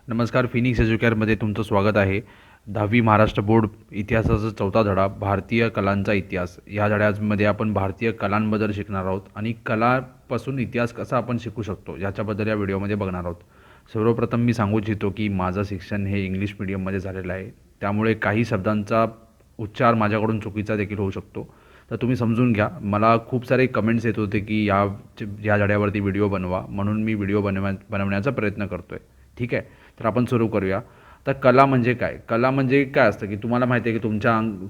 नमस्कार, फिनिक्स एज्युकेअरमध्ये तुमचं स्वागत आहे. 10वी महाराष्ट्र बोर्ड इतिहासाचा चौथा धडा, भारतीय कलांचा इतिहास. या धड्यामध्ये आपण भारतीय कलांबद्दल शिकणार आहोत आणि कलापासून इतिहास कसा आपण शिकू शकतो याच्याबद्दल या व्हिडिओमध्ये बघणार आहोत. सर्वप्रथम मी सांगू इच्छितो की माझं शिक्षण हे इंग्लिश मीडियममध्ये झालेलं आहे, त्यामुळे काही शब्दांचा उच्चार माझ्याकडून चुकीचा देखील होऊ शकतो, तर तुम्ही समजून घ्या. मला खूप सारे कमेंट्स येत होते की या धड्यावरती व्हिडिओ बनवा, म्हणून मी व्हिडिओ बनवण्याचा प्रयत्न करतो आहे. ठीक आहे, तर आपण सुरू करूया. तर कला म्हणजे काय? कला म्हणजे काय असतं की तुम्हाला माहिती आहे की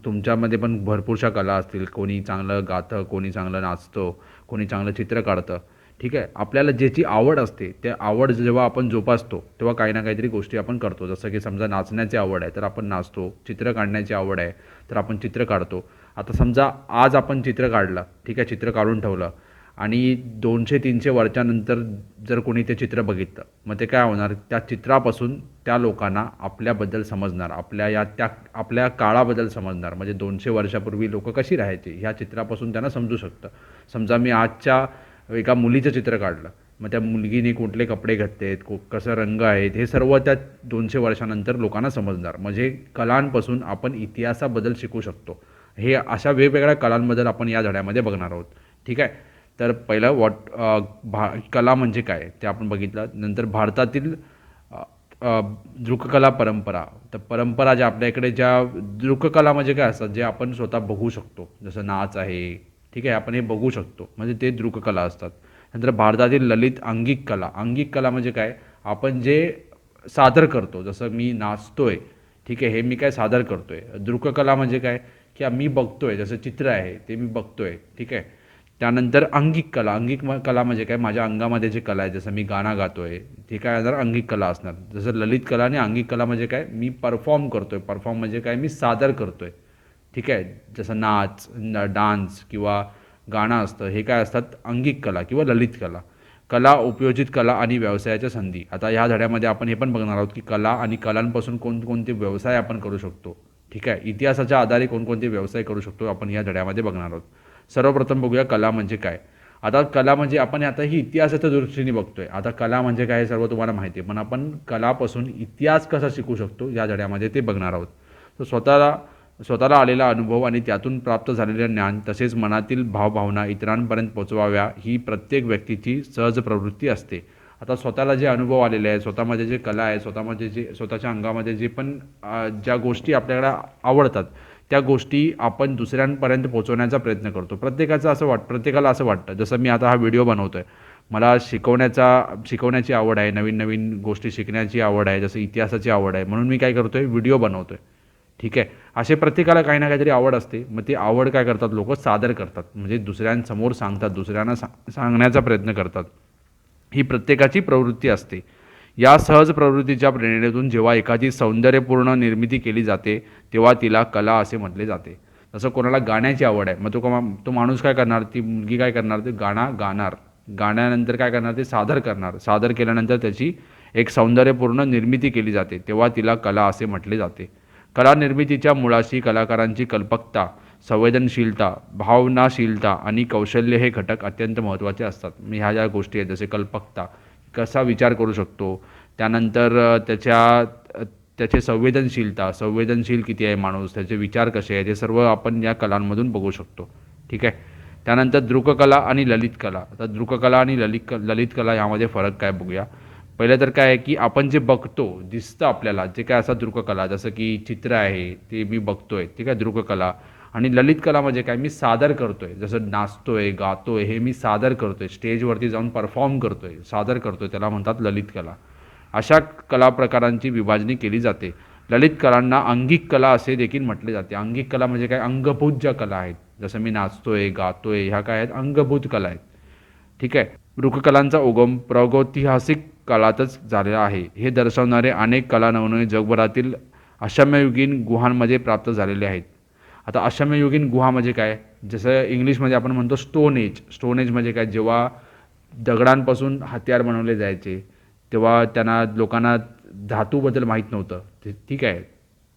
तुमच्यामध्ये पण भरपूरशा कला असतील. कोणी चांगलं गातं, कोणी चांगलं नाचतं, कोणी चांगलं चित्र काढतं. ठीक आहे, आपल्याला ज्याची आवड असते त्या आवड जेव्हा आपण जोपासतो तेव्हा काही ना काहीतरी गोष्टी आपण करतो. जसं की समजा नाचण्याची आवड आहे तर आपण नाचतो, चित्र काढण्याची आवड आहे तर आपण चित्र काढतो. आता समजा आज आपण चित्र काढलं, ठीक आहे, चित्र काढून ठेवलं आणि 200-300 वर्षानंतर जर कोणी ते चित्र बघितलं, मग ते काय होणार? त्या चित्रापासून त्या लोकांना आपल्याबद्दल समजणार, आपल्या काळाबद्दल समजणार. म्हणजे 200 वर्षापूर्वी लोक कशी राहायची ह्या चित्रापासून त्यांना समजू शकतं. समजा मी आजच्या एका मुलीचं चित्र काढलं, मग त्या मुलगीने कुठले कपडे घातलेत, कसं रंग आहेत, हे सर्व त्या 200 वर्षानंतर लोकांना समजणार. म्हणजे कलांपासून आपण इतिहासाबद्दल शिकू शकतो. हे अशा वेगवेगळ्या कलांबद्दल आपण या धड्यामध्ये बघणार आहोत. ठीक आहे, तर पहिलं कला म्हणजे काय ते आपण बघितलं. नंतर भारतातील दृककला परंपरा. तर परंपरा ज्या आपल्या इकडे ज्या दृककला म्हणजे काय असतात, जे आपण स्वतः बघू शकतो, जसं नाच आहे, ठीक आहे, आपण हे बघू शकतो, म्हणजे ते दृककला असतात. नंतर भारतातील ललित अंगिक कला. अंगिक कला म्हणजे काय? आपण जे सादर करतो, जसं मी नाचतोय, ठीक आहे, हे मी काय सादर करतोय. दृककला म्हणजे काय? की मी बघतोय, जसं चित्र आहे ते मी बघतोय. ठीक आहे, त्यानंतर अंगिक कला. कला म्हणजे काय? माझ्या अंगामध्ये जे कला आहे, जसं मी गाणं गातोय, ते काय असणार? अंगिक कला असणार. जसं ललित कला आणि अंगिक कला म्हणजे काय? मी परफॉर्म करतोय. परफॉर्म म्हणजे काय? मी सादर करतोय. ठीक आहे, जसं नाच, डान्स किंवा गाणं असतं, हे काय असतात? अंगिक कला किंवा ललित कला. कला, उपयोजित कला आणि व्यवसायाच्या संधी. आता ह्या धड्यामध्ये आपण हे पण बघणार आहोत की कला आणि कलांपासून कोणकोणते व्यवसाय आपण करू शकतो. ठीक आहे, इतिहासाच्या आधारे कोणकोणते व्यवसाय करू शकतो आपण या धड्यामध्ये बघणार आहोत. सर्वप्रथम बघूया कला म्हणजे काय. आता कला म्हणजे आपण आता ही इतिहासाच्या दृष्टीने बघतोय. आता कला म्हणजे काय हे सर्व तुम्हाला माहिती आहे, पण आपण कलापासून इतिहास कसा शिकू शकतो या धड्यामध्ये ते बघणार आहोत. तर स्वतःला आलेला अनुभव आणि त्यातून प्राप्त झालेले ज्ञान तसेच मनातील भावभावना इतरांपर्यंत पोचवाव्या ही प्रत्येक व्यक्तीची सहज प्रवृत्ती असते. आता स्वतःला जे अनुभव आलेले आहे, स्वतःमध्ये जे कला आहे, स्वतःच्या अंगामध्ये जे पण ज्या गोष्टी आपल्याला आवडतात त्या गोष्टी आपण दुसऱ्यांपर्यंत पोहोचवण्याचा प्रयत्न करतो. प्रत्येकाला असं वाटतं. जसं मी आता हा व्हिडिओ बनवतो आहे, मला शिकवण्याची आवड आहे, नवीन नवीन गोष्टी शिकण्याची आवड आहे, जसं इतिहासाची आवड आहे, म्हणून मी काय करतो आहे, व्हिडिओ बनवतो आहे. ठीक आहे, असे प्रत्येकाला काही ना काहीतरी आवड असते. मग ती आवड काय करतात लोक? सादर करतात, म्हणजे दुसऱ्यांसमोर सांगतात, दुसऱ्यांना सांगण्याचा प्रयत्न करतात. ही प्रत्येकाची प्रवृत्ती असते. या सहज प्रवृत्तीच्या प्रेरणेतून जेव्हा एखादी सौंदर्यपूर्ण निर्मिती केली जाते तेव्हा तिला कला असे म्हटले जाते. जसं कोणाला गाण्याची आवड आहे, मग तो माणूस काय करणार, ती मुलगी काय करणार, ते गाणं गाणार, गाण्यानंतर काय करणार, ते सादर करणार, सादर केल्यानंतर त्याची एक सौंदर्यपूर्ण निर्मिती केली जाते, तेव्हा तिला कला असे म्हटले जाते. कला निर्मितीच्या मुळाशी कलाकारांची कल्पकता, संवेदनशीलता, भावनाशीलता आणि कौशल्य हे घटक अत्यंत महत्त्वाचे असतात. ह्या ज्या गोष्टी आहेत, जसे कल्पकता, कसा विचार करू शकतो, त्यानंतर त्याचे संवेदनशील किती आहे माणूस, त्याचे विचार कसे आहेत, हे सर्व आपण या कलांमधून बघू शकतो. ठीक आहे, त्यानंतर दृककला आणि ललित कला. आता दृककला आणि ललित कला यामध्ये फरक काय बघूया. पहिलं तर काय आहे की आपण जे बघतो, दिसतं आपल्याला, जे काय असं दृककला, जसं की चित्र आहे ते मी बघतोय, ठीक आहे, दृककला. आणि ललित कला म्हणजे काय? मी सादर करतोय, जसं नाचतोय, गातोय, हे मी सादर करतोय, स्टेजवरती जाऊन परफॉर्म करतोय, सादर करतोय, त्याला म्हणतात ललित कला. अशा कला प्रकारांची विभागणी केली जाते. ललित कलांना अंगिक कला असे देखील म्हटले जाते. अंगिक कला म्हणजे काय? अंगभूत ज्या कला आहेत, जसं मी नाचतोय, गातोय, ह्या काय आहेत? अंगभूत कला आहेत. ठीक आहे, दृककलांचा उगम प्रागैतिहासिक काळातच झालेला आहे, हे दर्शवणारे अनेक कला नमुने जगभरातील अशम्ययुगीन गुहांमध्ये प्राप्त झालेले आहेत. आता अशम्ययुगीन गुहा म्हणजे काय? जसं इंग्लिशमध्ये आपण म्हणतो स्टोन एज. स्टोन एज म्हणजे काय? जेव्हा दगडांपासून हत्यार बनवले जायचे, तेव्हा लोकांना धातूबद्दल माहीत नव्हतं. ठीक आहे,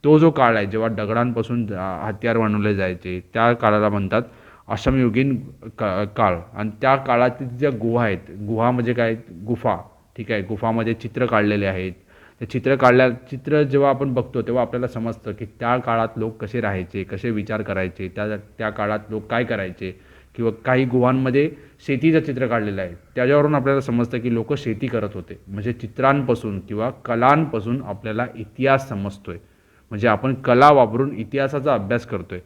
तो जो काळ आहे जेव्हा दगडांपासून हत्यार बनवले जायचे, त्या काळाला म्हणतात अश्मयुगीन काळ. आणि त्या काळातील ज्या गुहा आहेत, गुहा म्हणजे काय, गुफा, ठीक आहे, गुफामध्ये चित्र काढलेले आहेत. ते चित्र जेव्हा आपण बघतो तेव्हा आपल्याला समजतं की त्या काळात लोक कसे राहायचे, कसे विचार करायचे, त्या त्या काळात लोक काय करायचे. किंवा काही गुहांमध्ये शेतीचं चित्र काढलेलं आहे, त्याच्यावरून आपल्याला समजतं की लोक शेती करत होते. म्हणजे चित्रांपासून किंवा कलांपासून आपल्याला इतिहास समजतोय. म्हणजे आपण कला वापरून इतिहासाचा अभ्यास करतोय.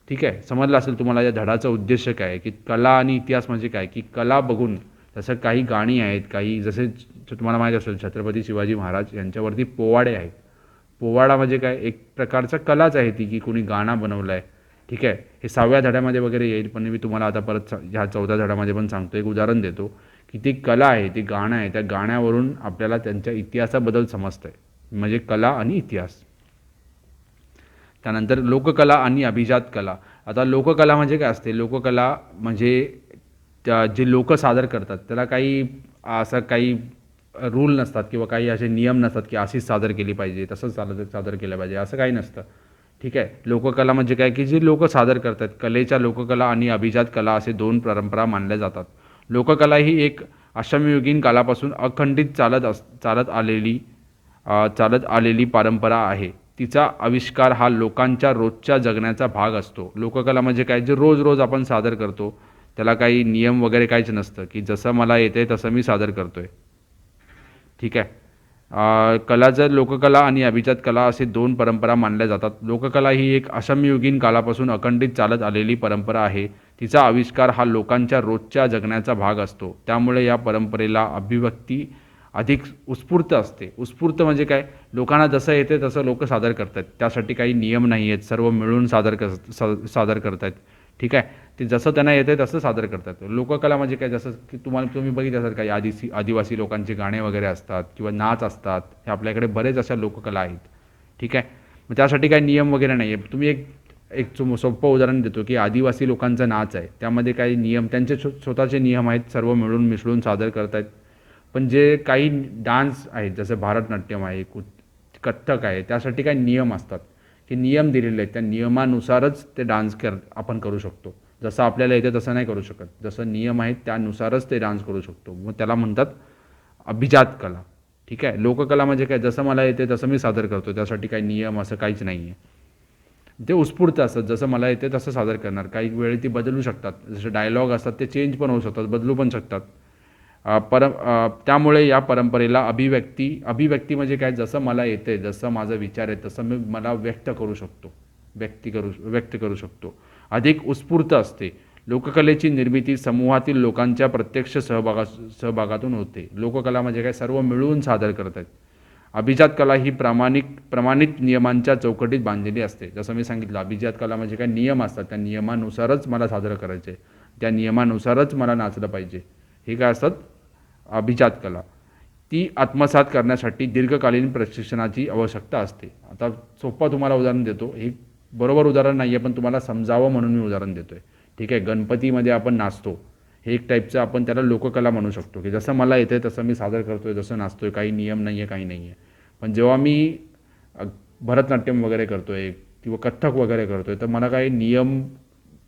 ठीक आहे, समजलं असेल तुम्हाला या धडाचा उद्देश काय आहे, की कला आणि इतिहास म्हणजे काय, की कला बघून जसं काही गाणी आहेत, काही जसे तुम्हाला माहीत असेल छत्रपती शिवाजी महाराज यांच्यावरती पोवाडे आहेत. पोवाडा म्हणजे काय, एक प्रकारचा कलाच आहे ती, की कोणी गाणं बनवलं आहे. ठीक आहे, हे 6व्या धड्यामध्ये वगैरे येईल, पण मी तुम्हाला आता परत ह्या 14व्या धड्यामध्ये पण सांगतो. एक उदाहरण देतो की ती कला आहे, ती गाणं आहे, त्या गाण्यावरून आपल्याला त्यांच्या इतिहासाबद्दल समजतं आहे. म्हणजे कला आणि इतिहास. त्यानंतर लोककला आणि अभिजात कला. आता लोककला म्हणजे काय असते, लोककला म्हणजे जे लोक सादर करतात त्याला काही असं काही रूल नसतात किंवा काही असे नियम नसतात की अशीच सादर केली पाहिजे, तसंच सादर केलं पाहिजे, असं काही नसतं. ठीक आहे, लोककला म्हणजे काय, की जे लोक सादर करतात, कलेच्या लोककला आणि अभिजात कला असे दोन परंपरा मानल्या जातात. लोककला ही एक अश्मयुगीन कालापासून अखंडित चालत आलेली परंपरा आहे. तिचा आविष्कार हा लोकांच्या रोजच्या जगण्याचा भाग असतो. लोककला म्हणजे काय, जे रोज रोज आपण सादर करतो, त्याला काही नियम वगैरे काहीच नसतं, की जसं मला येते तसं मी सादर करतोय. ठीक आहे. कलाचं लोककला आणि अभिजात कला असे दोन परंपरा मानल्या जातात. लोककला ही एक अश्मयुगीन कालापासून अखंडित चालत आलेली परंपरा आहे. तिचा आविष्कार हा लोकांच्या रोजच्या जगण्याचा भाग असतो. त्यामुळे या परंपरेला अभिव्यक्ती अधिक उत्स्फूर्त असते. उत्स्फूर्त म्हणजे काय, लोकांना जसं येते तसं लोक सादर करतात. त्यासाठी काही नियम नाही आहेत, सर्व मिळून सादर करत आहेत. ठीक आहे, ते जसं त्यांना येते तसं सादर करतात. लोककला म्हणजे काय, जसं की तुम्ही बघितलं असाल काही आदिवासी लोकांचे गाणे वगैरे असतात किंवा नाच असतात. हे आपल्याकडे बरेच अशा लोककला आहेत. ठीक आहे, मग त्यासाठी काही नियम वगैरे नाही आहे. तुम्ही एक एक सोपं उदाहरण देतो की आदिवासी लोकांचा नाच आहे, त्यामध्ये काही नियम, त्यांचे स्वतःचे नियम आहेत, सर्व मिळून मिसळून सादर करत आहेत. पण जे काही डान्स आहेत, जसं भरतनाट्यम आहे, कथ्थक आहे, त्यासाठी काही नियम असतात, की नियम दिलेले आहेत. त्या नियमानुसारच ते आपण करू शकतो. जसं आपल्याला येते तसं नाही करू शकत. जसं नियम आहेत त्यानुसारच ते डान्स करू शकतो. मग त्याला म्हणतात अभिजात कला. ठीक आहे, लोककला म्हणजे काय, जसं मला येते तसं मी सादर करतो, त्यासाठी काही नियम असं काहीच नाही आहे. ते उत्स्फूर्त असतात, जसं मला येते तसं सादर करणार. काही वेळी ती बदलू शकतात, जसे डायलॉग असतात ते चेंज पण होऊ शकतात, बदलू पण शकतात. त्यामुळे या परंपरेला अभिव्यक्ती म्हणजे काय, जसं मला येते, जसं माझा विचार आहे तसं मला व्यक्त करू शकतो. अधिक उत्स्फूर्त असते. लोककलेची निर्मिती समूहातील लोकांच्या प्रत्यक्ष सहभागातून होते. लोककला म्हणजे काय, सर्व मिळून सादर करतात. अभिजात कला ही प्रमाणित नियमांच्या चौकटीत बांधलेली असते. जसं मी सांगितलं, अभिजात कला म्हणजे काय, नियम असतात, त्या नियमानुसारच मला सादर करायचे, त्या नियमानुसारच मला नाचलं पाहिजे. हे काय असतात, अभिजात कला. ती आत्मसात करण्यासाठी दीर्घकालीन प्रशिक्षणाची आवश्यकता असते. आता सोपं तुम्हाला उदाहरण देतो, हे बरोबर उदाहरण नाही आहे पण तुम्हाला समजावं म्हणून मी उदाहरण देतो आहे. ठीक आहे, गणपतीमध्ये आपण नाचतो, हे एक टाईपचं आपण त्याला लोककला म्हणू शकतो, की जसं मला येतं तसं मी सादर करतो आहे, जसं नाचतो आहे, काही नियम नाही आहे, काही नाही आहे. पण जेव्हा मी भरतनाट्यम वगैरे करतो आहे किंवा कथ्थक वगैरे करतो आहे, तर मला काही नियम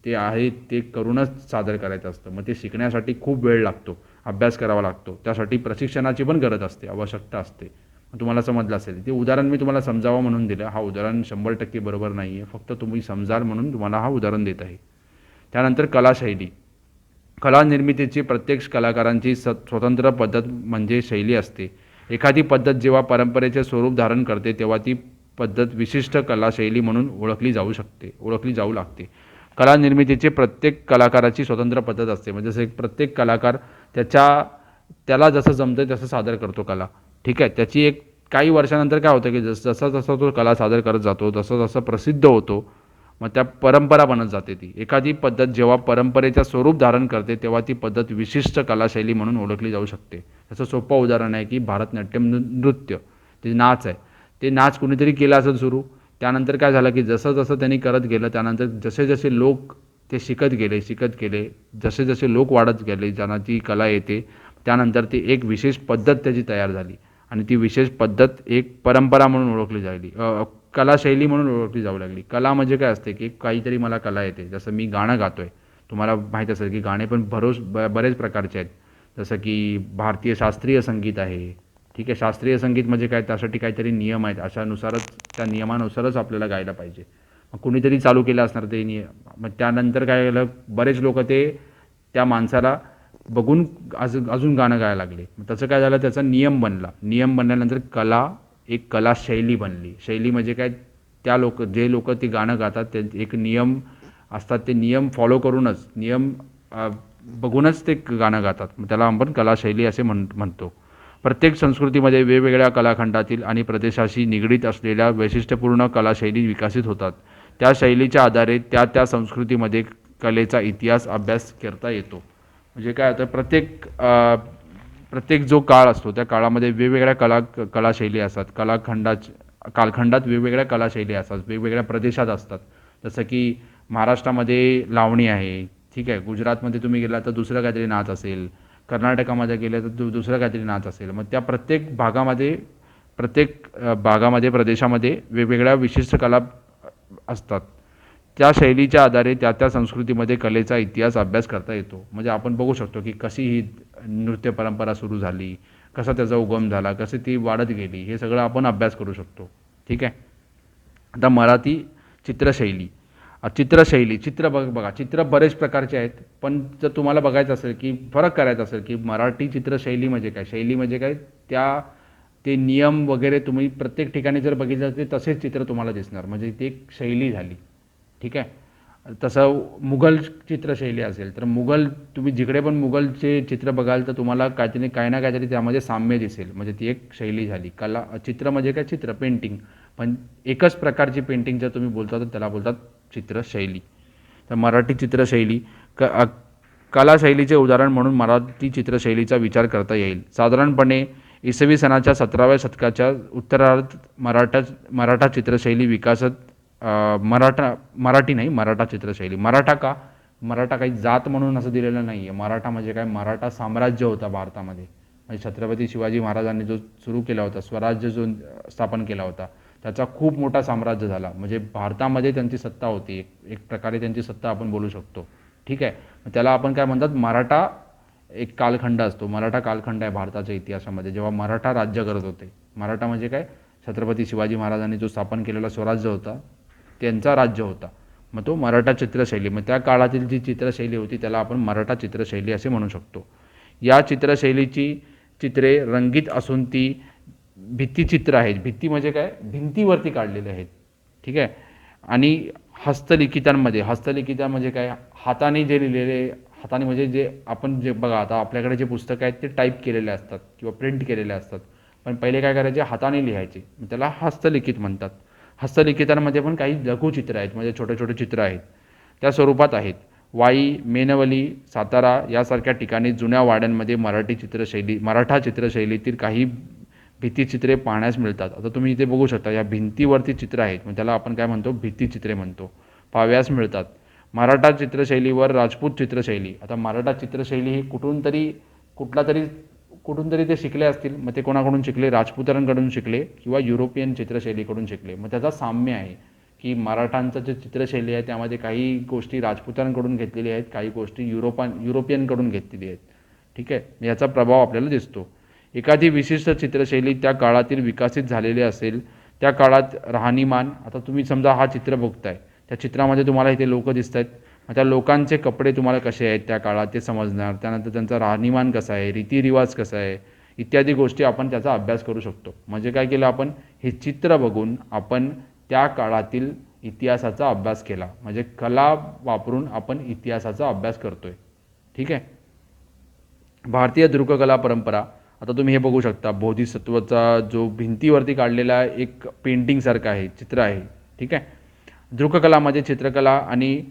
ते आहेत ते करूनच सादर करायचं असतं. मग ते शिकण्यासाठी खूप वेळ लागतो, अभ्यास करावा लागतो, त्यासाठी प्रशिक्षणाची पण गरज असते, आवश्यकता असते. तुम्हाला समजलं असेल. ते उदाहरण मी तुम्हाला समजावं म्हणून दिलं. हा उदाहरण 100% बरोबर नाही आहे, फक्त तुम्ही समजाल म्हणून तुम्हाला हा उदाहरण देत आहे. त्यानंतर कलाशैली. कला निर्मितीची प्रत्येक कलाकारांची स्वतंत्र पद्धत म्हणजे शैली असते. एखादी पद्धत जेव्हा परंपरेचे स्वरूप धारण करते तेव्हा ती पद्धत विशिष्ट कलाशैली म्हणून ओळखली जाऊ लागते. कला निर्मितीची प्रत्येक कलाकाराची स्वतंत्र पद्धत असते. म्हणजे जसं एक प्रत्येक कलाकार त्याला जसं जमतं तसं सादर करतो कला. ठीक आहे, त्याची एक काही वर्षानंतर काय होतं की जसं तो कला सादर करत जातो तसं जसं प्रसिद्ध होतो, मग त्या परंपरा बनत जाते. ती एखादी पद्धत जेव्हा परंपरेचं स्वरूप धारण करते तेव्हा ती पद्धत विशिष्ट कलाशैली म्हणून ओळखली जाऊ शकते. त्याचं सोपं उदाहरण आहे की भरतनाट्यम नृत्य, ते नाच आहे. ते नाच कुणीतरी केलं असेल सुरू, त्यानंतर काय झालं की जसं जसं त्यांनी करत गेलं, त्यानंतर जसे जसे लोक ते शिकत गेले, जसे जसे लोक वाढत गेले, ज्यांना ती कला येते, त्यानंतर ती एक विशेष पद्धत त्याची तयार झाली आणि ती विशेष पद्धत एक परंपरा म्हणून ओळखली जायली, कलाशैली म्हणून ओळखली जाऊ लागली. कला म्हणजे काय असते की काहीतरी मला कला येते, जसं मी गाणं गातो आहे, तुम्हाला माहीत असेल की गाणे पण बरेच प्रकारचे आहेत. जसं की भारतीय शास्त्रीय संगीत आहे. ठीक आहे, शास्त्रीय संगीत म्हणजे काय, त्यासाठी काहीतरी नियम आहेत, अशानुसारच त्या नियमानुसारच आपल्याला गायला पाहिजे. मग कुणीतरी चालू केलं असणार ते नियम, मग त्यानंतर काय झालं, बरेच लोक ते त्या माणसाला बघून अजून गाणं गायला लागले. मग त्याचं काय झालं, त्याचा नियम बनला. नियम बनल्यानंतर एक कला शैली बनली. शैली म्हणजे काय, जे लोक ते गाणं गातात ते एक नियम असतात, ते नियम फॉलो करूनच, नियम बघूनच ते गाणं गातात. मग त्याला आपण कलाशैली असे म्हणतो. प्रत्येक संस्कृतीमध्ये वेगवेगळ्या कलाखंडातील आणि प्रदेशाशी निगडीत असलेल्या वैशिष्ट्यपूर्ण कलाशैली विकसित होतात. त्या शैलीच्या आधारे त्या संस्कृतीमध्ये कलेचा इतिहास अभ्यास करता येतो. म्हणजे काय होतं, प्रत्येक जो काळ असतो त्या काळामध्ये वेगवेगळ्या कलाशैली असतात. कालखंडात वेगवेगळ्या कलाशैली असतात, वेगवेगळ्या प्रदेशात असतात. जसं की महाराष्ट्रामध्ये लावणी आहे, ठीक आहे. गुजरातमध्ये तुम्ही गेला तर दुसरं काहीतरी नाच असेल, कर्नाटकामध्ये गेले तर दुसरं काहीतरी नाच असेल. मग त्या प्रत्येक भागामध्ये प्रदेशामध्ये वेगवेगळ्या विशिष्ट कला असतात. त्या शैलीच्या आधारे त्या संस्कृतीमध्ये कलेचा इतिहास अभ्यास करता येतो. म्हणजे आपण बघू शकतो की कशी ही नृत्य परंपरा सुरू झाली, कसा त्याचा उगम झाला, कशी ती वाढत गेली, हे सगळं आपण अभ्यास करू शकतो. ठीक आहे. आता मराठी चित्रशैली. चित्र बघा, चित्र बरेच प्रकारचे आहेत. पण जर तुम्हाला बघायचं असेल की फरक करायचा असेल की मराठी चित्रशैली म्हणजे काय, शैली म्हणजे काय, ते नियम वगैरे तुम्ही प्रत्येक ठिकाणी जर बघितलं तर तसेच चित्र तुम्हाला दिसणार, म्हणजे ती एक शैली झाली. ठीक आहे. तसं मुघल चित्रशैली असेल तर तुम्ही जिकडे पण मुघलचे चित्र बघाल तर तुम्हाला काही ना काहीतरी त्यामध्ये साम्य दिसेल, म्हणजे ती एक शैली झाली. चित्र म्हणजे काय, चित्र पेंटिंग. पण एकच प्रकारची पेंटिंग जर तुम्ही बोलता तर त्याला बोलतात चित्रशैली. तर मराठी चित्रशैली कलाशैलीचे उदाहरण म्हणून मराठी चित्रशैलीचा विचार करता येईल. साधारणपणे इसवी सनाच्या 17व्या शतकाच्या उत्तरार्धात मराठा चित्रशैली विकासात मराठा चित्रशैली. मराठा काही जात म्हणून असं दिलेलं नाही आहे. मराठा म्हणजे काय, मराठा साम्राज्य होता भारतामध्ये. म्हणजे छत्रपती शिवाजी महाराजांनी जो सुरू केला होता, स्वराज्य जो स्थापन केला होता, त्याचा खूप मोठा साम्राज्य झाला. म्हणजे भारतामध्ये त्यांची सत्ता होती, एक प्रकारे त्यांची सत्ता आपण बोलू शकतो. ठीक आहे. त्याला आपण काय म्हणतात, मराठा एक कालखंड असतो. मराठा कालखंड आहे भारताच्या इतिहासामध्ये, जेव्हा मराठा राज्य करत होते. मराठा म्हणजे काय, छत्रपती शिवाजी महाराजांनी जो स्थापन केलेला स्वराज्य होता, त्यांचा राज्य होता. मग तो मराठा चित्रशैली, मग त्या काळातील जी चित्रशैली होती त्याला आपण मराठा चित्रशैली असे म्हणू शकतो. या चित्रशैलीची चित्रे रंगीत असून ती भित्तिचित्र आहेत. भित्ती म्हणजे काय, भिंतीवरती काढलेले आहेत. ठीक आहे. आणि हस्तलिखित म्हणजे काय, हाताने जे लिहिलेले, हाताने म्हणजे जे बघा, आता आपल्याकडे जे पुस्तकं आहेत ते टाईप केलेले असतात किंवा प्रिंट केलेले असतात. पण पहिले काय करायचे, हाताने लिहायचे, त्याला हस्तलिखित म्हणतात. हस्तलिखितांमध्ये पण काही लघुचित्र आहेत, म्हणजे छोटे छोटे चित्र आहेत, त्या स्वरूपात आहेत. वाई, मेनवली, सातारा यासारख्या ठिकाणी जुन्या वाड्यांमध्ये मराठा चित्रशैलीतील काही भित्तिचित्रे पाहण्यास मिळतात. आता तुम्ही इथे बघू शकता, या भिंतीवरती चित्र आहेत, मग त्याला आपण काय म्हणतो, भित्तिचित्रे म्हणतो, पाहाव्यास मिळतात. मराठा चित्रशैलीवर राजपूत चित्रशैली. आता मराठा चित्रशैली ही कुठून तरी ते शिकले असतील. मग ते कोणाकडून शिकले, राजपुतांकडून शिकले किंवा युरोपियन चित्रशैलीकडून शिकले. मग त्याचा साम्य आहे की मराठांचं जे चित्रशैली आहे त्यामध्ये काही गोष्टी राजपुतांकडून घेतलेल्या आहेत, काही गोष्टी युरोपियनकडून घेतलेली आहेत. ठीक आहे. याचा प्रभाव आपल्याला दिसतो. एखादी विशिष्ट चित्रशैली त्या काळातील विकसित झालेली असेल, त्या काळात राहणीमान. आता तुम्ही समजा हा चित्र बघताय, त्या चित्रामध्ये तुम्हाला इथे लोक दिसत आहेत, मग त्या लोकांचे कपडे तुम्हाला कसे आहेत त्या काळात ते समजणार. त्यानंतर त्यांचा राहणीमान कसा आहे, रीतिरिवाज कसा आहे, इत्यादी गोष्टी आपण त्याचा अभ्यास करू शकतो. म्हणजे काय केलं आपण, हे चित्र बघून आपण त्या काळातील इतिहासाचा अभ्यास केला. म्हणजे कला वापरून आपण इतिहासाचा अभ्यास करतोय. ठीक आहे. भारतीय दृककला परंपरा. आता तुम्ही हे बघू शकता, बोधिसत्वाचा जो भिंतीवरती काढलेला एक पेंटिंगसारखं आहे, चित्र आहे. ठीक आहे. दृककलामध्ये चित्रकला आणि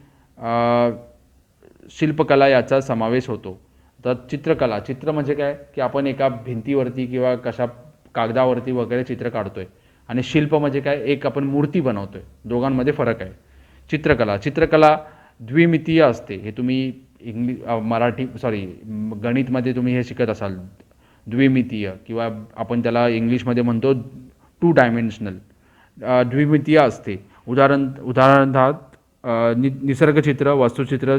शिल्पकला याचा समावेश होतो. तर चित्र म्हणजे काय की आपण एका भिंतीवरती किंवा कागदावरती वगैरे चित्र काढतोय, आणि शिल्प म्हणजे काय, एक आपण मूर्ती बनवतोय. दोघांमध्ये फरक आहे. चित्रकला द्विमितीय असते. हे तुम्ही गणितमध्ये तुम्ही हे शिकत असाल, द्विमितीय, किंवा आपण त्याला इंग्लिशमध्ये म्हणतो 2 डायमेन्शनल. द्विमितीय असते. उदाहरणार्थ निसर्गचित्र, वस्तुचित्र,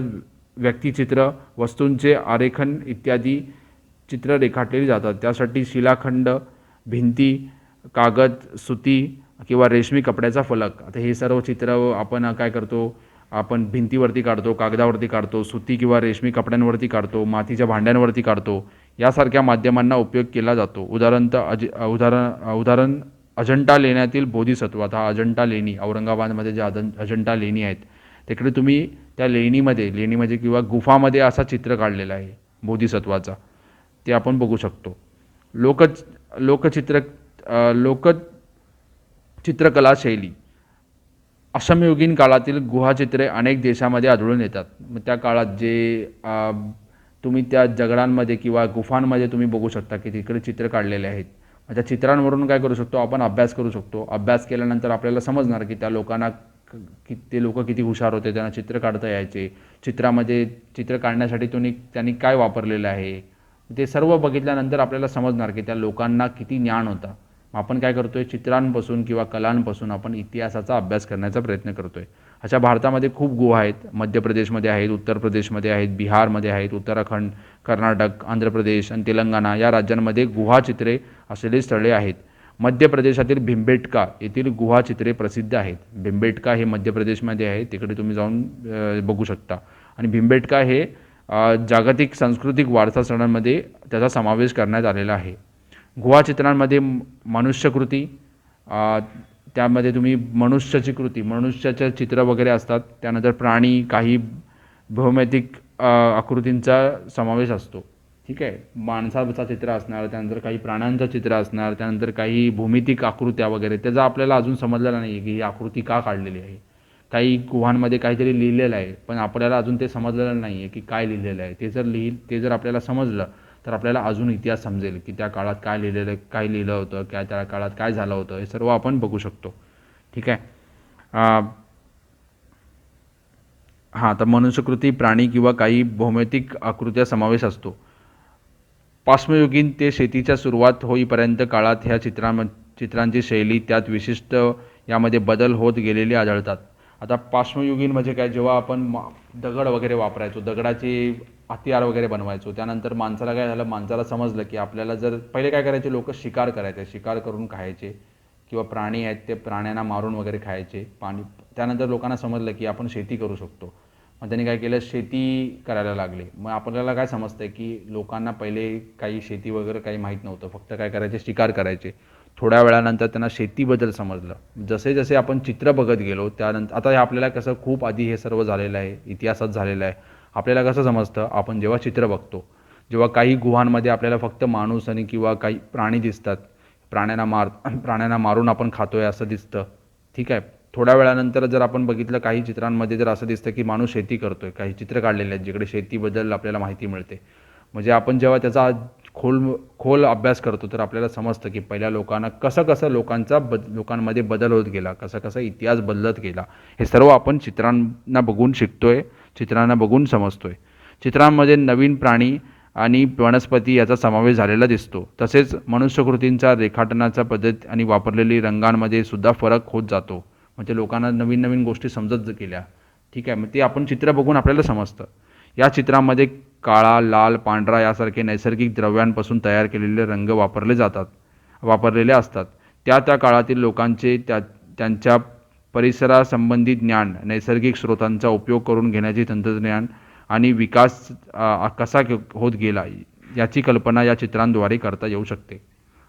व्यक्तिचित्र, वस्तूंचे आरेखन इत्यादी चित्र रेखाटलेली जातात. त्यासाठी शिलाखंड, भिंती, कागद, सुती किंवा रेशमी कपड्याचा फलक. आता हे सर्व चित्र आपण काय करतो, आपण भिंतीवरती काढतो, कागदावरती काढतो, सुती किंवा रेशमी कपड्यांवरती काढतो, मातीच्या भांड्यांवरती काढतो. यासारख्या माध्यमांना उपयोग केला जातो. उदाहरण अजंठा लेण्यातील बोधिसत्व. आता अजंठा लेणी, औरंगाबादमध्ये जे अजंठा लेणी आहेत, तिकडे तुम्ही त्या लेणीमध्ये किंवा गुफामध्ये असा चित्र काढलेला आहे बोधिसत्वाचा, ते आपण बघू शकतो. लोक लोकचित्र लोकचित्रकला शैली. अश्मयुगीन काळातील गुहाचित्रे अनेक देशामध्ये आढळून येतात. मग त्या काळात जे तुम्ही त्या दगडांमध्ये किंवा गुफांमध्ये तुम्ही बघू शकता की तिकडे चित्र काढलेले आहेत. त्या चित्रांवरून काय करू शकतो आपण, अभ्यास करू शकतो. अभ्यास केल्यानंतर आपल्याला समजणार की त्या लोकांना ते लोक किती हुशार होते, त्यांना चित्र काढता यायचे, चित्रामध्ये चित्र काढण्यासाठी त्यांनी काय वापरलेलं आहे, ते सर्व बघितल्यानंतर आपल्याला समजणार की त्या लोकांना किती ज्ञान होता. आपण काय करतोय, चित्रांपासून किंवा कलांपासून आपण इतिहासाचा अभ्यास करण्याचा प्रयत्न करतोय. अशा भारतामध्ये खूप गुहा आहेत. मध्य प्रदेशमध्ये आहेत, उत्तर प्रदेशमध्ये आहेत, बिहारमध्ये आहेत, उत्तराखंड, कर्नाटक, आंध्र प्रदेश आणि तेलंगणा या राज्यांमध्ये गुहाचित्रे असलेली स्थळे आहेत. मध्य प्रदेशातील भिंबेटका येथील गुहाचित्रे प्रसिद्ध आहेत. भिंबेटका हे मध्य प्रदेशमध्ये आहे, तिकडे तुम्ही जाऊन बघू शकता. आणि भिंबेटका हे जागतिक सांस्कृतिक वारसा स्थळांमध्ये त्याचा समावेश करण्यात आलेला आहे. गुहाचित्रांमध्ये मनुष्यकृती, त्यामध्ये तुम्ही मनुष्याची कृती, मनुष्याचे चित्र वगैरे असतात. त्यानंतर प्राणी, काही भौमितिक आकृतींचा समावेश असतो. ठीक आहे, माणसाचं चित्र असणार, त्यानंतर काही प्राण्यांचं चित्र असणार, त्यानंतर काही भौमितिक आकृत्या वगैरे. त्याचं आपल्याला अजून समजलेलं नाही आहे की ही आकृती का काढलेली आहे. काही गुहांमध्ये काहीतरी लिहिलेलं आहे, पण आपल्याला अजून ते समजलेलं नाही आहे की काय लिहिलेलं आहे. ते जर आपल्याला समजलं तर आपल्याला अजून इतिहास समजेल की त्या काळात काय लिहिलं होतं, त्या काळात काय झालं होतं, हे सर्व आपण बघू शकतो. ठीक आहे. हां, तर मनुष्यकृती, प्राणी किंवा काही भौमितिक आकृत्या समावेश असतो. पाश्मयुगीन ते शेतीच्या सुरुवात होईपर्यंत काळात ह्या चित्रांची शैली, त्यात विशिष्ट यामध्ये बदल होत गेलेले आढळतात. आता पाश्मयुगीन म्हणजे काय, जेव्हा आपण दगड वगैरे वापरायचो, दगडाचे हत्यार वगैरे बनवायचो, त्यानंतर माणसाला काय झालं, माणसाला समजलं की आपल्याला जर पहिले काय करायचे, लोक शिकार करायचे, शिकार करून खायचे किंवा प्राणी आहेत ते प्राण्यांना मारून वगैरे खायचे. त्यानंतर लोकांना समजलं की आपण शेती करू शकतो. मग त्यांनी काय केलं, शेती करायला लागले. मग आपल्याला काय समजतं की लोकांना पहिले काही शेती वगैरे काही माहीत नव्हतं, फक्त काय करायचे, शिकार करायचे. थोड्या वेळानंतर त्यांना शेतीबद्दल समजलं. जसे जसे आपण चित्र बघत गेलो त्यानंतर, आता हे आपल्याला कसं खूप आधी हे सर्व झालेलं आहे, इतिहासात झालेलं आहे. आपल्याला कसं समजतं, आपण जेव्हा चित्र बघतो, जेव्हा काही गुहांमध्ये आपल्याला फक्त माणूस आणि किंवा काही प्राणी दिसतात, प्राण्यांना मारून आपण खातोय असं दिसतं. ठीक आहे. थोड्या वेळानंतर जर आपण बघितलं, काही चित्रांमध्ये जर असं दिसतं की माणूस शेती करतोय, काही चित्र काढलेले आहेत जिकडे शेतीबद्दल आपल्याला माहिती मिळते. म्हणजे आपण जेव्हा त्याचा खोल अभ्यास करतो तर आपल्याला समजतं की पहिल्या लोकांना कसं लोकांमध्ये बदल होत गेला, कसा इतिहास बदलत गेला. हे सर्व आपण चित्रांना बघून शिकतोय, चित्रांना बघून समजतोय. चित्रांमध्ये नवीन प्राणी आणि वनस्पती याचा समावेश झालेला दिसतो. तसेच मनुष्यकृतींचा रेखाटनाचा पद्धत आणि वापरलेली रंगांमध्ये सुद्धा फरक होत जातो. म्हणजे लोकांना नवीन नवीन गोष्टी समजत गेल्या. ठीक आहे, मग ते आपण चित्र बघून आपल्याला समजतं. या चित्रामध्ये काळा, लाल, पांढरा यासारखे नैसर्गिक द्रव्यांपासून तयार केलेले रंग वापरलेले असतात. त्या काळातील लोकांचे त्यांच्या परिसरासंबंधी ज्ञान, नैसर्गिक स्रोतांचा उपयोग करून घेण्याचे तंत्रज्ञान आणि विकास कसा होत गेला याची कल्पना या चित्रांद्वारे करता येऊ शकते.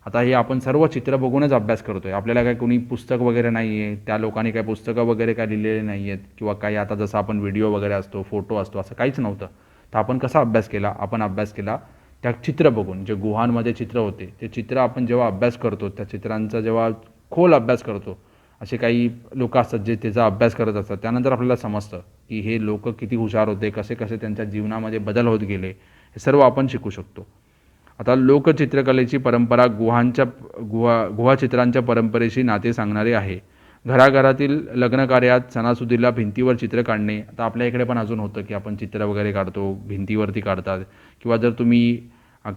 आता हे आपण सर्व चित्र बघूनच अभ्यास करतोय. आपल्याला काय कोणी पुस्तक वगैरे नाही आहे, त्या लोकांनी काय पुस्तकं वगैरे काय लिहिलेले नाही आहेत किंवा काही आता जसं आपण व्हिडिओ वगैरे असतो, फोटो असतो, असं काहीच नव्हतं. तर आपण कसा अभ्यास केला, आपण अभ्यास केला त्या चित्र बघून. जे गुहांमध्ये चित्र होते ते चित्र आपण जेव्हा अभ्यास करतो, त्या चित्रांचा जेव्हा खोल अभ्यास करतो, असे काही लोक असतात जे त्याचा अभ्यास करत असतात, त्यानंतर आपल्याला समजतं की हे लोक किती हुशार होते, कसे त्यांच्या जीवनामध्ये बदल होत गेले, हे सर्व आपण शिकू शकतो. आता लोकचित्रकलेची परंपरा गुहाचित्रांच्या परंपरेशी नाते सांगणारे आहे. घराघरातील लग्नकार्यात, सणासुदीला भिंतीवर चित्र काढणे. आता आपल्या इकडे पण अजून होतं की आपण चित्र वगैरे काढतो, भिंतीवरती काढतात. किंवा जर तुम्ही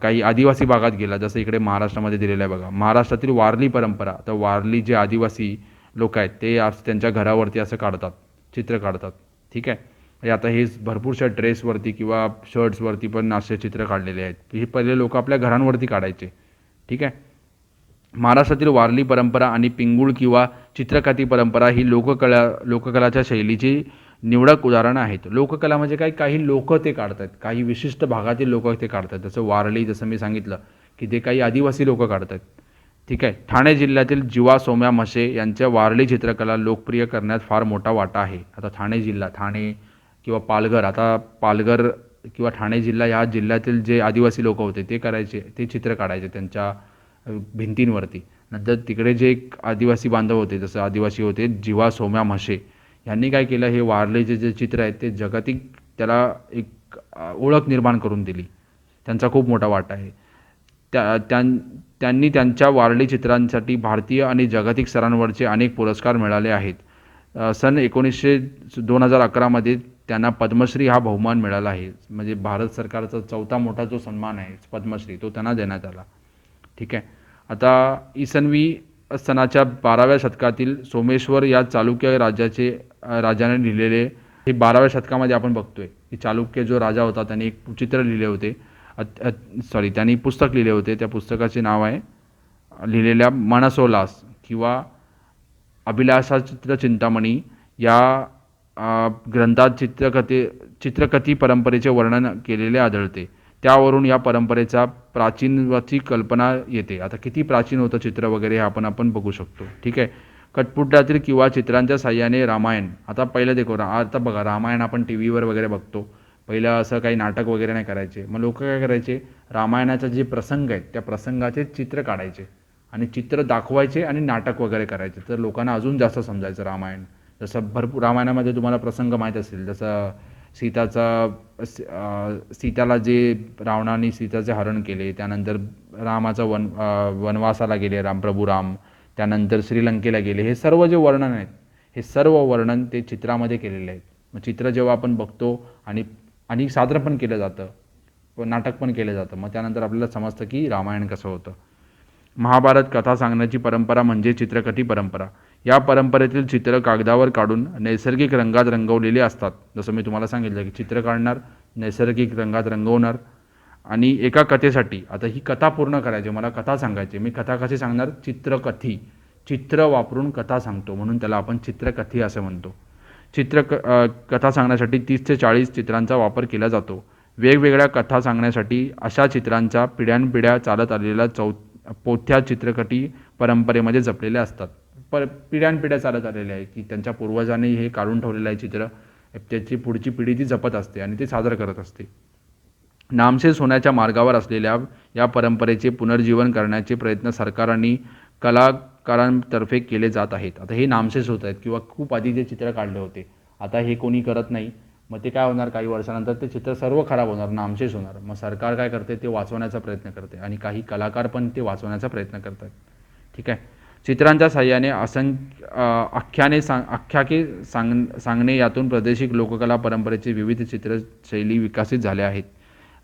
काही आदिवासी भागात गेला, जसं इकडे महाराष्ट्रामध्ये दिलेलं आहे बघा, महाराष्ट्रातील वारली परंपरा. तर वारली जे आदिवासी लोक आहेत ते त्यांच्या घरावरती असं काढतात, चित्र काढतात. ठीक आहे, म्हणजे आता हे भरपूरशा ड्रेसवरती किंवा शर्ट्सवरती पण असे चित्र काढलेले आहेत. हे पहिले लोक आपल्या घरांवरती काढायचे. ठीक आहे. महाराष्ट्रातील वारली परंपरा आणि पिंगुळ किंवा चित्रकाती परंपरा ही लोककलाच्या शैलीची निवडक उदाहरणं आहेत. लोककला म्हणजे काय, काही लोक ते काढतात, काही विशिष्ट भागातील लोक ते काढतात. जसं वारली, जसं मी सांगितलं की ते काही आदिवासी लोक काढतात. ठीक आहे. ठाणे जिल्ह्यातील जिवा सोम्या म्हसे यांच्या वारली चित्रकला लोकप्रिय करण्यात फार मोठा वाटा आहे. आता ठाणे जिल्हा, ठाणे किंवा पालघर, आता पालघर किंवा ठाणे जिल्हा ह्या जिल्ह्यातील जे आदिवासी लोक होते ते करायचे, ते चित्र काढायचे त्यांच्या भिंतींवरती. नंतर तिकडे जे एक आदिवासी बांधव होते, जसं आदिवासी होते जिवा सोम्या म्हशे, यांनी काय केलं, हे वारलेचे जे चित्र आहेत ते जागतिक त्याला एक ओळख निर्माण करून दिली. त्यांचा खूप मोठा वाटा आहे. त्यांनी त्यांच्या वारली चित्रांसाठी भारतीय आणि जागतिक स्तरांवरचे अनेक पुरस्कार मिळाले आहेत. सन 2011मध्ये त्यांना पद्मश्री हा बहुमान मिळाला आहे. म्हणजे भारत सरकारचा चौथा मोठा जो सन्मान आहे पद्मश्री, तो त्यांना देण्यात आला. ठीक आहे. आता इसनवी सनाच्या 12व्या शतकातील सोमेश्वर या चालुक्य राजाने लिहिलेले, हे 12व्या शतकामध्ये आपण बघतोय की चालुक्य जो राजा होता त्याने एक चित्र लिहिले होते, त्यांनी पुस्तक लिहिले होते. त्या पुस्तकाचे नाव आहे लिहिलेल्या मनसोल्लास किंवा अभिलाषा चिंतामणी. या ग्रंथात चित्रकथी परंपरेचे वर्णन केलेले आढळते. त्यावरून या परंपरेचा प्राचीनत्वाची कल्पना येते. आता किती प्राचीन होतं चित्र वगैरे हे आपण बघू शकतो. ठीक आहे. कठपुतळ्यातील किंवा चित्रांच्या साह्याने रामायण, आता पहिलं आता बघा, रामायण आपण टी व्हीवर वगैरे बघतो. पहिलं असं काही नाटक वगैरे नाही करायचे. मग लोक काय करायचे, रामायणाचे जे प्रसंग आहेत त्या प्रसंगाचे चित्र काढायचे आणि चित्र दाखवायचे आणि नाटक वगैरे करायचे. तर लोकांना अजून जास्त समजायचं रामायण. जसं भरपूर रामायणामध्ये तुम्हाला प्रसंग माहीत असेल, जसं सीताला जे रावणाने सीताचे हरण केले, त्यानंतर रामाचा वनवासाला गेले प्रभू राम, त्यानंतर श्रीलंकेला गेले, हे सर्व जे वर्णन आहेत, हे सर्व वर्णन ते चित्रामध्ये केलेले आहेत. मग चित्र जेव्हा आपण बघतो आणि सादर पण केलं जातं, नाटक पण केलं जातं, मग त्यानंतर आपल्याला समजतं की रामायण कसं होतं. महाभारत कथा सांगण्याची परंपरा म्हणजे चित्रकथी परंपरा. या परंपरेतील चित्र कागदावर काढून नैसर्गिक रंगात रंगवलेली असतात. जसं मी तुम्हाला सांगितलं की चित्र काढणार, नैसर्गिक रंगात रंगवणार आणि एका कथेसाठी, आता ही कथा पूर्ण करायची, मला कथा सांगायची, मी कथा कशी सांगणार, चित्रकथी, चित्र वापरून कथा सांगतो म्हणून त्याला आपण चित्रकथी असं म्हणतो. कथा सांगण्यासाठी 30 ते 40 चित्रांचा वापर केला जातो. वेगवेगळ्या कथा सांगण्यासाठी अशा चित्रांचा पिढ्यानपिढ्या चालत आलेला पोथ्या चित्रकथी परंपरेमध्ये जपलेल्या असतात. पिढ्यानपिढ्या चालत आलेल्या आहे की त्यांच्या पूर्वजांनी हे काढून ठेवलेलं आहे चित्र, त्याची पुढची पिढी ती जपत असते आणि ते सादर करत असते. नामशेष होण्याच्या मार्गावर असलेल्या या परंपरेचे पुनर्जीवन करण्याचे प्रयत्न सरकार आणि कलाकारांतर्फे केले जात आहेत. आता हे नामशेष होत आहेत किंवा खूप आधी जे चित्र काढले होते, आता हे कोणी करत नाही. मग ते काय होणार, काही वर्षानंतर ते चित्र सर्व खराब होणार, नामशेष होणार. मग सरकार काय करते, ते वाचवण्याचा प्रयत्न करते आणि काही कलाकार पण ते वाचवण्याचा प्रयत्न करतात. ठीक आहे. चित्रांच्या साह्याने आख्याके सांगणे, यातून प्रादेशिक लोककला परंपरेचे विविध चित्रशैली विकसित झाल्या आहेत.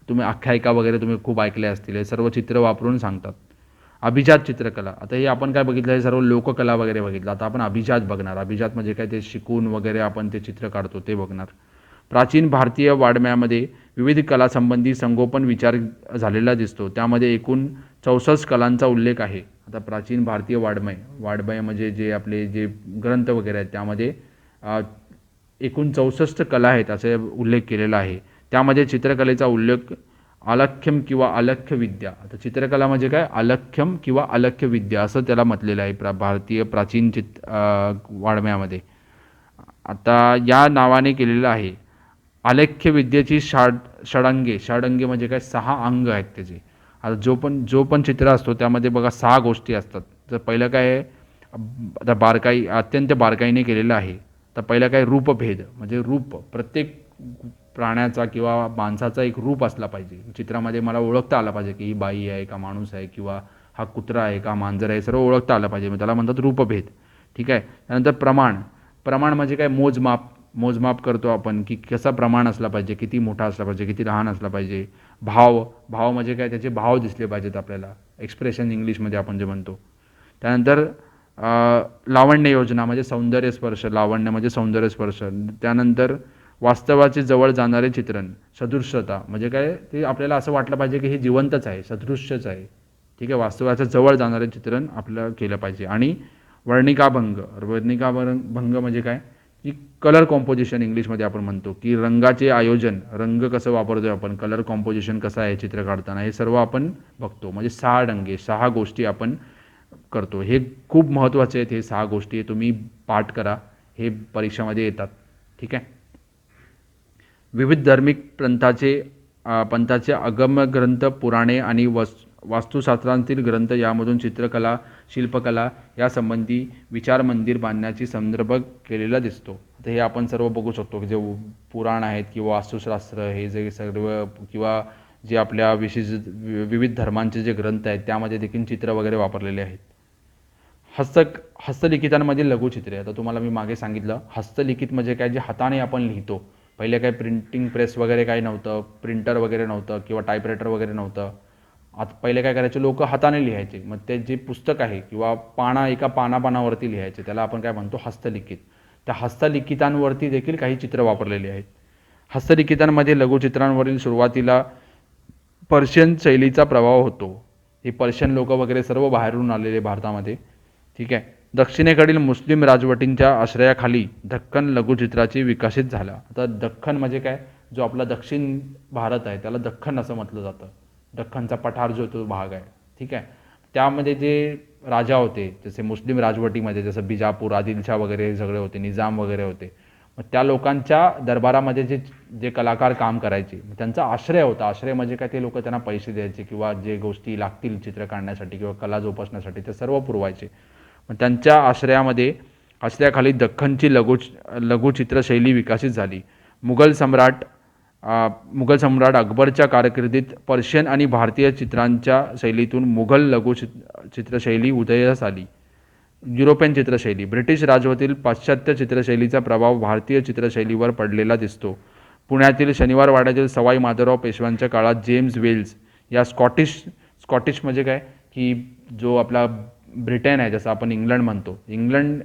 तुम्ही आख्यायिका वगैरे तुम्ही खूप ऐकल्या असतील. हे सर्व चित्र वापरून सांगतात. अभिजात चित्रकला, आता हे आपण काय बघितलं, हे सर्व लोककला वगैरे बघितलं. आता आपण अभिजात बघणार. अभिजात म्हणजे काय, ते शिकून वगैरे आपण ते चित्र काढतो ते बघणार. प्राचीन भारतीय वाड्मयामध्ये विविध कलासंबंधी संगोपन विचार झालेला दिसतो. त्यामध्ये एकूण 64 कलांचा उल्लेख आहे. आता प्राचीन भारतीय वाड्मय म्हणजे जे आपले जे ग्रंथ वगैरे आहेत त्यामध्ये एकूण 64 कला आहेत असे उल्लेख केलेला आहे. त्यामध्ये चित्रकलेचा उल्लेख आलख्यम किंवा अलख्य विद्या. आता चित्रकला म्हणजे काय, अलख्यम किंवा अलख्य विद्या असं त्याला म्हटलेलं आहे भारतीय प्राचीन वाड्मयामध्ये. आता या नावाने केलेलं आहे. आलेख्य विद्येची षडंगे म्हणजे काय, 6 अंग आहेत त्याचे. आता जो पण चित्र असतो त्यामध्ये बघा 6 गोष्टी असतात. तर पहिलं काय आहे, आता अत्यंत बारकाईने केलेलं आहे. तर पहिलं काय, रूपभेद म्हणजे रूप, प्रत्येक प्राण्याचा किंवा माणसाचा एक रूप असला पाहिजे चित्रामध्ये. मला ओळखता आलं पाहिजे की ही बाई आहे का माणूस आहे, किंवा हा कुत्रा आहे का मांजर आहे, सर्व ओळखता आलं पाहिजे. त्याला म्हणतात रूपभेद. ठीक आहे. त्यानंतर प्रमाण म्हणजे काय, मोजमाप करतो आपण की कसा प्रमाण असला पाहिजे, किती मोठा असला पाहिजे, किती लहान असला पाहिजे. भाव म्हणजे काय, त्याचे भाव दिसले पाहिजेत आपल्याला, एक्सप्रेशन इंग्लिशमध्ये आपण जे म्हणतो. त्यानंतर लावण्य योजना म्हणजे सौंदर्य स्पर्श, लावण्य म्हणजे सौंदर्य स्पर्श. त्यानंतर वास्तवाचे जवळ जाणारे चित्रण, सदृश्यता म्हणजे काय, ते आपल्याला असं वाटलं पाहिजे की हे जिवंतच आहे, सदृश्यच आहे. ठीक आहे, वास्तवाच्या जवळ जाणारे चित्रण आपलं केलं पाहिजे. आणि वर्णिकाभंग, वर्णिकाभंग म्हणजे काय, की कलर कॉम्पोजिशन इंग्लिशमध्ये आपण म्हणतो, की रंगाचे आयोजन, रंग कसं वापरतोय आपण, कलर कॉम्पोजिशन कसं आहे चित्र काढताना, हे सर्व आपण बघतो. म्हणजे 6 रंगे, 6 गोष्टी आपण करतो. हे खूप महत्त्वाचे आहेत, हे 6 गोष्टी तुम्ही पाठ करा, हे परीक्षामध्ये येतात. ठीक आहे. विविध धार्मिक पंथाचे आगम ग्रंथ, पुराणे आणि वास्तुशास्त्रांतील ग्रंथ यामधून चित्रकला, शिल्पकला यासंबंधी विचार मंदिर बांधण्याची संदर्भ केलेला दिसतो. तर हे आपण सर्व बघू शकतो की जे पुराण आहेत किंवा वास्तुशास्त्र, हे जे सर्व किंवा जे आपल्या विविध धर्मांचे जे ग्रंथ आहेत त्यामध्ये देखील चित्र वगैरे वापरलेले आहेत. हस्तलिखितांमधील लघुचित्रे, आता तुम्हाला मी मागे सांगितलं हस्तलिखित म्हणजे काय, जे हाताने आपण लिहितो. पहिले काय प्रिंटिंग प्रेस वगैरे काही नव्हतं, प्रिंटर वगैरे नव्हतं किंवा टायपरायटर वगैरे नव्हतं. आता पहिले काय करायचे, लोक हाताने लिहायचे. मग ते जे पुस्तक आहे किंवा एका पानावरती लिहायचे, त्याला आपण काय म्हणतो, हस्तलिखित. त्या हस्तलिखितांवरती देखील काही चित्र वापरलेली आहेत. हस्तलिखितांमध्ये लघुचित्रांवरील सुरुवातीला पर्शियन शैलीचा प्रभाव होतो. हे पर्शियन लोक वगैरे सर्व बाहेरून आलेले भारतामध्ये. ठीक आहे. दक्षिणेकडील मुस्लिम राजवटींच्या आश्रयाखाली दख्खन लघुचित्राची विकसित झाला. आता दख्खन म्हणजे काय, जो आपला दक्षिण भारत आहे त्याला दख्खन असं म्हटलं जातं. दख्खनचा पठार जो तो भाग आहे. ठीक आहे. त्यामध्ये जे राजा होते, जसे मुस्लिम राजवटीमध्ये जसं बिजापूर, आदिलशाह वगैरे हे सगळे होते, निजाम वगैरे होते. मग त्या लोकांच्या दरबारामध्ये जे जे कलाकार काम करायचे, त्यांचा आश्रय होता. आश्रय म्हणजे काय, ते लोक त्यांना पैसे द्यायचे किंवा जे गोष्टी लागतील चित्र काढण्यासाठी किंवा कला जोपासण्यासाठी ते सर्व पुरवायचे. मग त्यांच्या आश्रयाखाली दख्खनची लघुचित्रशैली विकसित झाली. मुघल सम्राट अकबरच्या कारकिर्दीत पर्शियन आणि भारतीय चित्रांच्या शैलीतून मुघल चित्रशैली उदयास आली. युरोपियन चित्रशैली, ब्रिटिश राजवटील पाश्चात्य चित्रशैलीचा प्रभाव भारतीय चित्रशैलीवर पडलेला दिसतो. पुण्यातील शनिवारवाड्यातील सवाई माधवराव पेशव्यांच्या काळात जेम्स वेल्स या स्कॉटिश म्हणजे काय, की जो आपला ब्रिटन आहे, जसं आपण इंग्लंड म्हणतो. इंग्लंड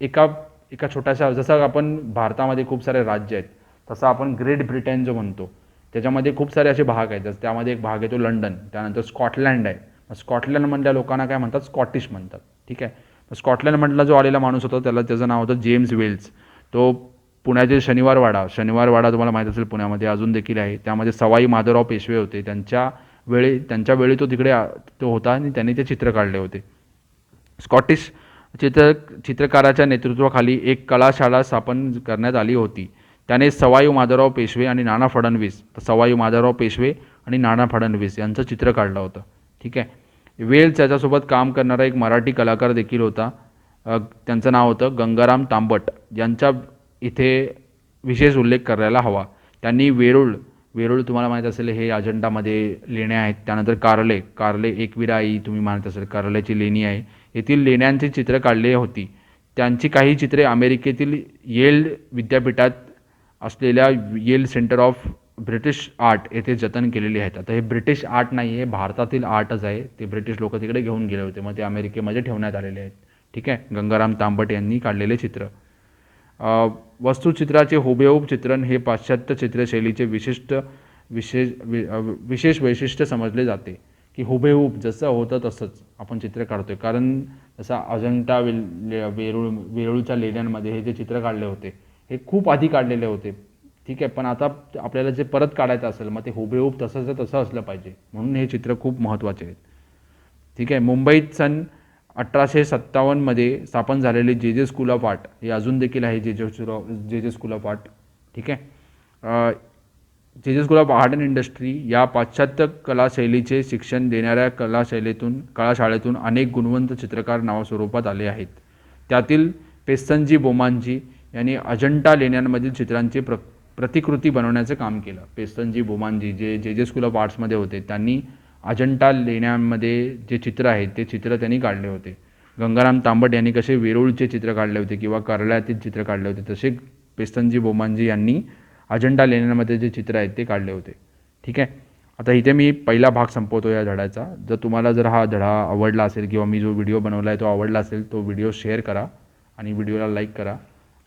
एका छोट्याशा, जसं आपण भारतामध्ये खूप सारे राज्य आहेत तसं आपण ग्रेट ब्रिटन जो म्हणतो, त्याच्यामध्ये खूप सारे असे भाग आहेत. जसं त्यामध्ये एक भाग येतो लंडन, त्यानंतर स्कॉटलँड आहे. स्कॉटलँडमधल्या लोकांना काय म्हणतात, स्कॉटिश म्हणतात. ठीक आहे. स्कॉटलँडमधला जो आलेला माणूस होता त्याचं नाव होतं जेम्स वेल्स. तो पुण्यातील शनिवारवाडा तुम्हाला माहीत असेल पुण्यामध्ये अजून देखील आहे, त्यामध्ये सवाई माधवराव पेशवे होते. त्यांच्या वेळी तो तिकडे तो होता आणि त्यांनी ते चित्र काढले होते. स्कॉटिश चित्रकाराच्या नेतृत्वाखाली एक कलाशाळा स्थापन करण्यात आली होती. त्याने सवाई माधवराव पेशवे आणि नाना फडणवीस यांचं चित्र काढलं होतं. ठीक आहे. वेल्स याच्यासोबत काम करणारा एक मराठी कलाकार देखील होता. त्यांचं नाव होतं गंगाराम तांबट. यांचा इथे विशेष उल्लेख करायला हवा. त्यांनी वेरूळ तुम्हाला माहीत असेल, हे अजंठामध्ये लेण्या आहेत. त्यानंतर कारले एकविराई तुम्ही माहीत असेल, कारल्याची लेणी आहे. येथील लेण्यांची चित्र काढली होती. त्यांची काही चित्रे अमेरिकेतील येल विद्यापीठात असलेल्या Yale centre of British art येथे जतन केलेली आहेत. आता हे ब्रिटिश आर्ट नाही, हे भारतातील आर्टच आहे. ते ब्रिटिश लोक तिकडे घेऊन गेले होते, मग ते अमेरिकेमध्ये ठेवण्यात आलेले आहेत. ठीक आहे. गंगाराम तांबट यांनी काढलेले चित्र. वस्तुचित्राचे हुबेहूब चित्रण हे पाश्चात्य चित्रशैलीचे विशेष वैशिष्ट्य समजले जाते, की हुबेहूब जसं होतं तसंच आपण चित्र काढतोय. कारण जसं अजंठा वेरूळच्या लेण्यांमध्ये हे जे चित्र काढले होते हे खूप आधी काढलेले होते. ठीक आहे. पण आता आपल्याला जे परत काढायचं असेल मग ते हुबेहूब तसंच असलं पाहिजे, म्हणून हे चित्र खूप महत्त्वाचे आहेत. ठीक आहे. मुंबईत सन 1857मध्ये स्थापन झालेले जे जे स्कूल ऑफ आर्ट हे अजून देखील आहे, जे जे स्कूल ऑफ आर्ट. ठीक आहे. जे जे school of art and industry या पाश्चात्य कलाशैलीचे शिक्षण देणाऱ्या कलाशाळेतून अनेक गुणवंत चित्रकार नावास्वरूपात आले आहेत. त्यातील पेस्तनजी बोमांजी यांनी अजंठा लेण्यांमधील चित्रांची प्रतिकृती बनवण्याचं काम केलं. पेस्तनजी बोमांजी जे जे स्कूल ऑफ आर्ट्समध्ये होते, त्यांनी अजंठा लेण्यांमध्ये जे चित्र आहेत ते चित्र त्यांनी काढले होते. गंगाराम तांबट यांनी कसे वेरूळचे चित्र काढले होते किंवा कारल्यातील चित्र काढले होते, तसे पेस्तनजी बोमांजी यांनी अजंठा लेण्यांमध्ये जे चित्र आहेत ते काढले होते. ठीक आहे. आता इथे मी पहिला भाग संपवतो या धड्याचा. तुम्हाला जर हा धडा आवडला असेल किंवा मी जो व्हिडिओ बनवला आहे तो आवडला असेल, तो व्हिडिओ शेअर करा आणि व्हिडिओला लाईक करा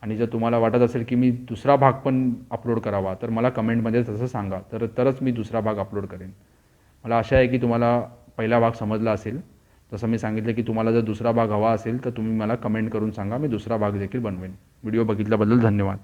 आणि जर तुम्हाला वाटत असेल की मी दुसरा भाग पण अपलोड करावा तर मला कमेंटमध्ये तसं सांगा, तरच मी दुसरा भाग अपलोड करेन. मला आशा आहे की तुम्हाला पहिला भाग समजला असेल. जसं मी सांगितलं की तुम्हाला जर दुसरा भाग हवा असेल तर तुम्ही मला कमेंट करून सांगा, मी दुसरा भाग देखील बनवेन. व्हिडिओ बघितल्याबद्दल धन्यवाद.